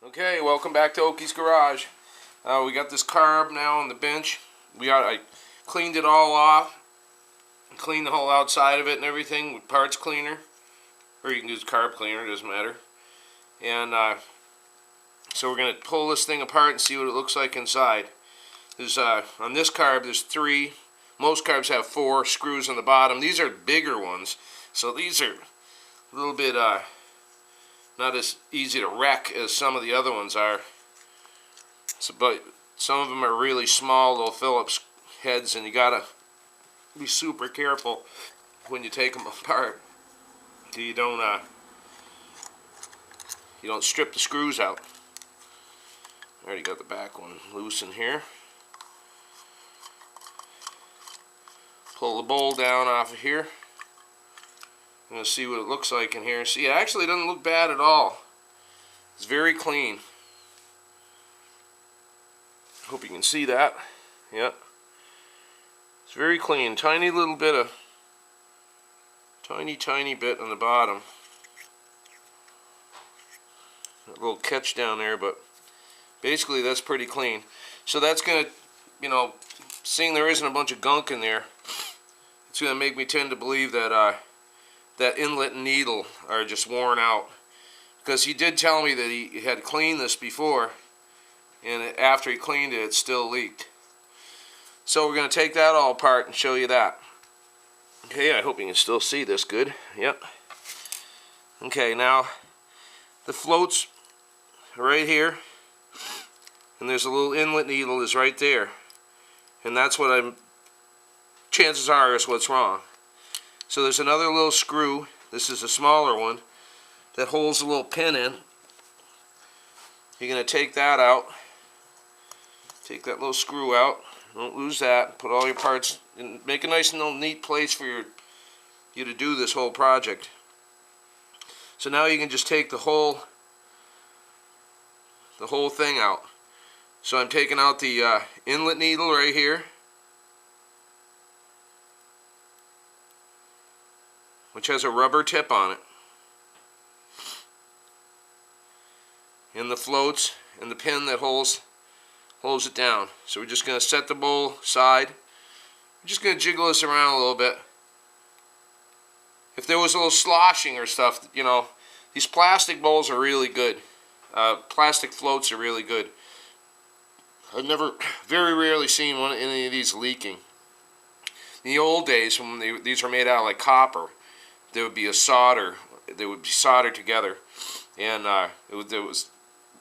Okay, welcome back to Oakys Garage. We got this carb now on the bench. I cleaned it all off, cleaned the whole outside of it and everything with parts cleaner, or you can use carb cleaner, it doesn't matter. And so we're gonna pull this thing apart and see what it looks like inside. There's on this carb there's 3. Most carbs have 4 screws on the bottom. These are bigger ones, so these are a little bit not as easy to wreck as some of the other ones are. So, but some of them are really small little Phillips heads, and you gotta be super careful when you take them apart so you don't strip the screws out. I already got the back one loose in here. Pull the bowl down off of here. I'm going to see what it looks like in here. See, it actually doesn't look bad at all. It's very clean. Hope you can see that. Yep. It's very clean. Tiny little bit of, tiny bit on the bottom. A little catch down there, but basically that's pretty clean. So that's going to, seeing there isn't a bunch of gunk in there, it's going to make me tend to believe that that inlet and needle are just worn out, because he did tell me that he had cleaned this before, and after he cleaned it, it still leaked. So we're going to take that all apart and show you that. Okay, I hope you can still see this good. Yep. Okay, now the floats are right here, and there's a little inlet needle is right there, and that's what chances are is what's wrong. So there's another little screw, this is a smaller one, that holds a little pin in. You're going to take that out, take that little screw out, don't lose that, put all your parts, and make a nice little neat place for you to do this whole project. So now you can just take the whole thing out. So I'm taking out the inlet needle right here, which has a rubber tip on it, and the floats and the pin that holds it down. So we're just going to set the bowl aside. We're just going to jiggle this around a little bit. If there was a little sloshing or stuff, these plastic bowls are really good. Plastic floats are really good. I've very rarely seen any of these leaking. In the old days, when these were made out of like copper, there would be they would be soldered together, and there was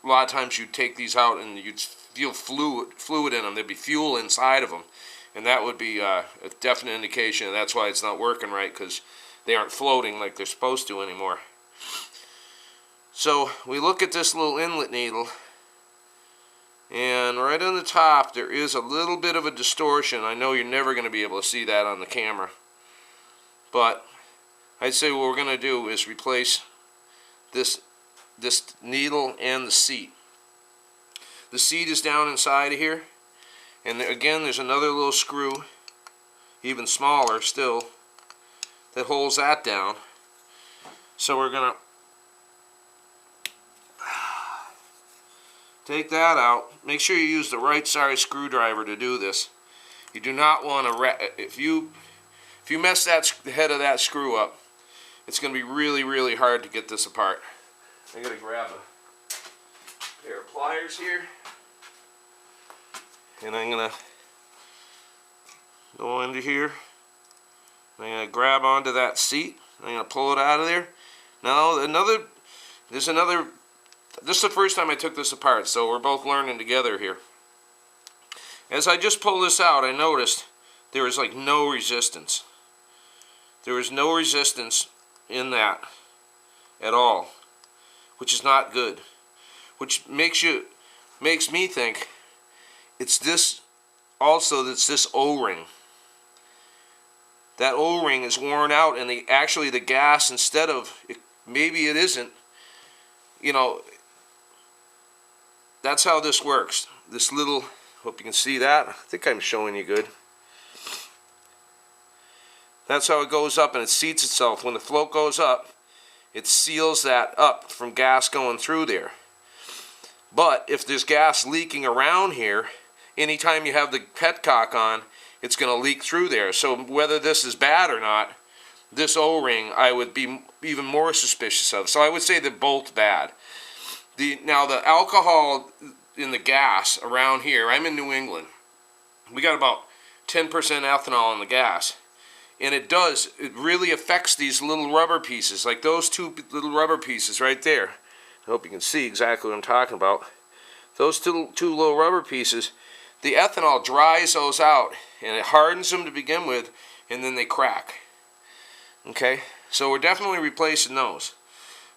a lot of times you'd take these out and you'd feel fluid in them. There'd be fuel inside of them, and that would be a definite indication, and that's why it's not working right, because they aren't floating like they're supposed to anymore. So we look at this little inlet needle, and right on the top there is a little bit of a distortion. I know you're never going to be able to see that on the camera, but I'd say what we're going to do is replace this needle and the seat. The seat is down inside of here, and again there's another little screw, even smaller still, that holds that down. So we're going to take that out. Make sure you use the right size screwdriver to do this. You do not want to, if you mess the head of that screw up, it's going to be really hard to get this apart. I got to grab a pair of pliers here, and I'm going to go into here. I'm going to grab onto that seat. I'm going to pull it out of there. Now this is the first time I took this apart, so we're both learning together here. As I just pulled this out, I noticed there was like no resistance. There was no resistance in that at all, which is not good. Which makes me think it's this also. That's this O-ring. That O-ring is worn out, and actually the gas, instead of maybe it isn't. That's how this works. This little, hope you can see that. I think I'm showing you good. That's how it goes up, and it seats itself. When the float goes up, it seals that up from gas going through there. But if there's gas leaking around here, anytime you have the petcock on, it's going to leak through there. So whether this is bad or not, this O-ring I would be even more suspicious of. So I would say they're both bad. Now the alcohol in the gas around here, I'm in New England, we got about 10% ethanol in the gas. And it really affects these little rubber pieces, like those two little rubber pieces right there. I hope you can see exactly what I'm talking about. Those two little rubber pieces, the ethanol dries those out, and it hardens them to begin with, and then they crack. Okay, so we're definitely replacing those.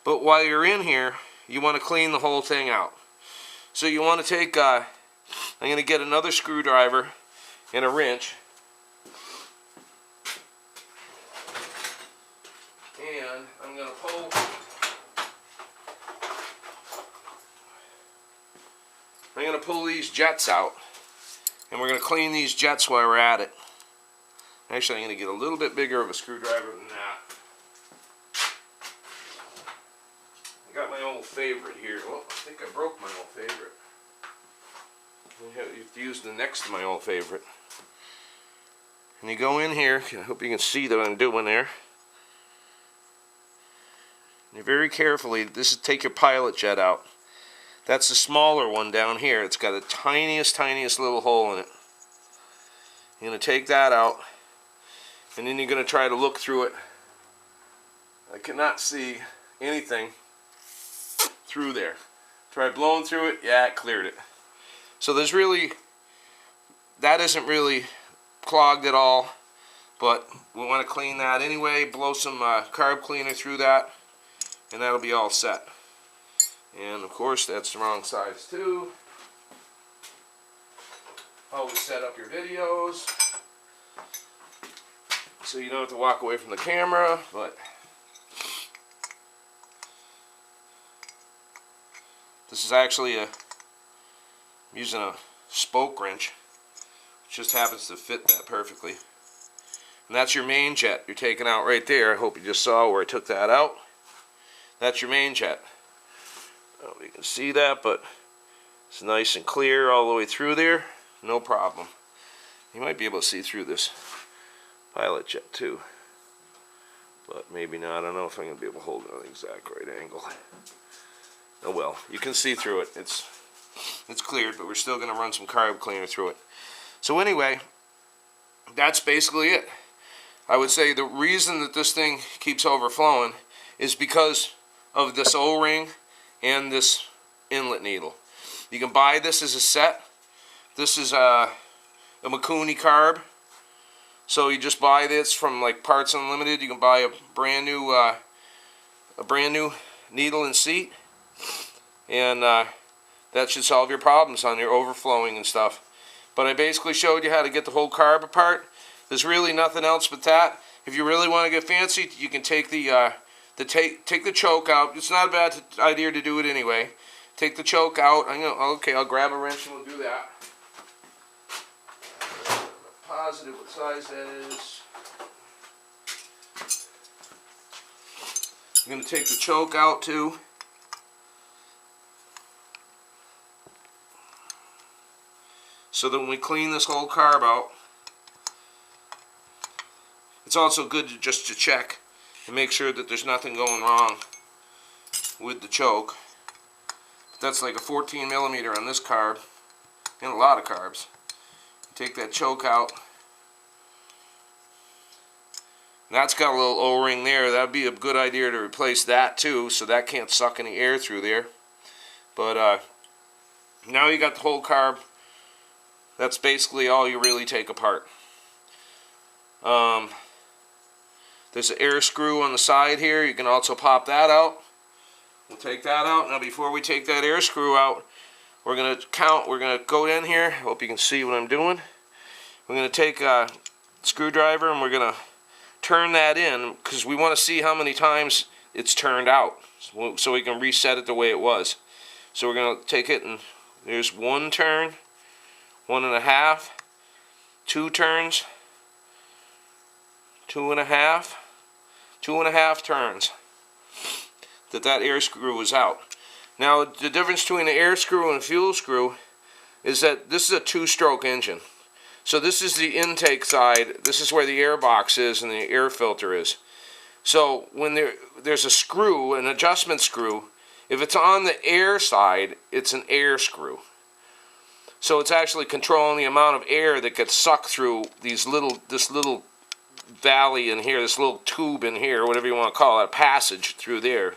But while you're in here, you want to clean the whole thing out. So you want to take, I'm going to get another screwdriver and a wrench. And I'm going to pull these jets out, and we're going to clean these jets while we're at it. Actually, I'm going to get a little bit bigger of a screwdriver than that. I got my old favorite here. Well, I think I broke my old favorite. You have to use the next to my old favorite. And you go in here. I hope you can see that I'm doing there. You very carefully, take your pilot jet out. That's the smaller one down here. It's got the tiniest little hole in it. You're going to take that out, and then you're going to try to look through it. I cannot see anything through there. Try blowing through it. Yeah, it cleared it. So that isn't really clogged at all, but we want to clean that anyway. Blow some carb cleaner through that, and that'll be all set. And of course, that's the wrong size too. Always set up your videos so you don't have to walk away from the camera. But this is actually I'm using a spoke wrench, which just happens to fit that perfectly. And that's your main jet you're taking out right there. I hope you just saw where I took that out. That's your main jet. I don't know if you can see that, but it's nice and clear all the way through there. No problem. You might be able to see through this pilot jet too, but maybe not. I don't know if I'm going to be able to hold it on the exact right angle. Oh well, you can see through it. It's cleared, but we're still going to run some carb cleaner through it. So anyway, that's basically it. I would say the reason that this thing keeps overflowing is because of this O-ring and this inlet needle. You can buy this as a set. This is a Mikuni carb. So you just buy this from like Parts Unlimited. You can buy a brand new needle and seat, and that should solve your problems on your overflowing and stuff. But I basically showed you how to get the whole carb apart. There's really nothing else but that. If you really want to get fancy, you can take the choke out. It's not a bad idea to do it anyway. Take the choke out. I'll grab a wrench and we'll do that. Positive what size that is. I'm going to take the choke out too. So that when we clean this whole carb out, it's also good just to check and make sure that there's nothing going wrong with the choke. But that's like a 14 millimeter on this carb, and a lot of carbs. Take that choke out. That's got a little O-ring there. That'd be a good idea to replace that too, so that can't suck any air through there. But now you got the whole carb. That's basically all you really take apart. There's an air screw on the side here. You can also pop that out. We'll take that out. Now before we take that air screw out, we're going to count. We're going to go in here. I hope you can see what I'm doing. We're going to take a screwdriver and we're going to turn that in, because we want to see how many times it's turned out, so we can reset it the way it was. So we're going to take it, and there's one turn, 1.5, 2 turns, 2.5 turns that air screw was out. Now, the difference between an air screw and a fuel screw is that this is a two-stroke engine. So this is the intake side. This is where the air box is and the air filter is. So when there's a screw, an adjustment screw, if it's on the air side, it's an air screw. So it's actually controlling the amount of air that gets sucked through this little valley in here, this little tube in here, whatever you want to call it, a passage through there.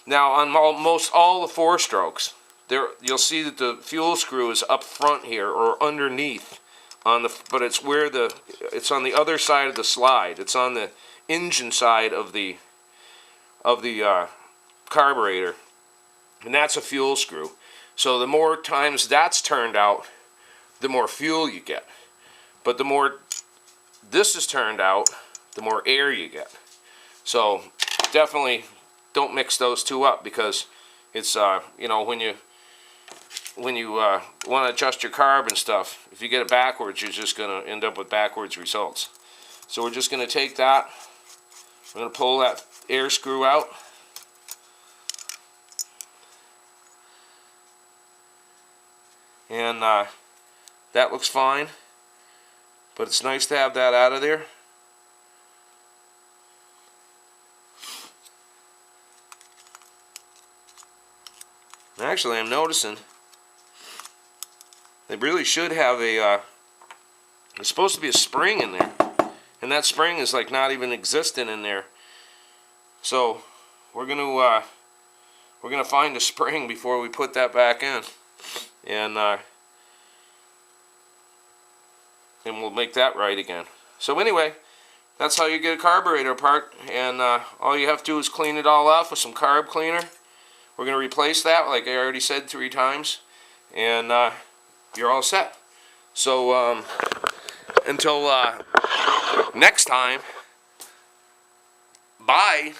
Now on most all the four strokes, you'll see that the fuel screw is up front here or underneath but it's on the other side of the slide. It's on the engine side of the carburetor, and that's a fuel screw. So the more times that's turned out, the more fuel you get. But the more this is turned out, the more air you get. So definitely don't mix those two up, because it's you know, when you want to adjust your carb and stuff, if you get it backwards, you're just going to end up with backwards results. So we're just going to take that. We're going to pull that air screw out. And that looks fine, but it's nice to have that out of there. Actually, I'm noticing they really should have there's supposed to be a spring in there, and that spring is like not even existent in there. So we're gonna find a spring before we put that back in, and we'll make that right again. So anyway, that's how you get a carburetor apart, and all you have to do is clean it all off with some carb cleaner. We're going to replace that, like I already said 3 times, and you're all set. So until next time, bye.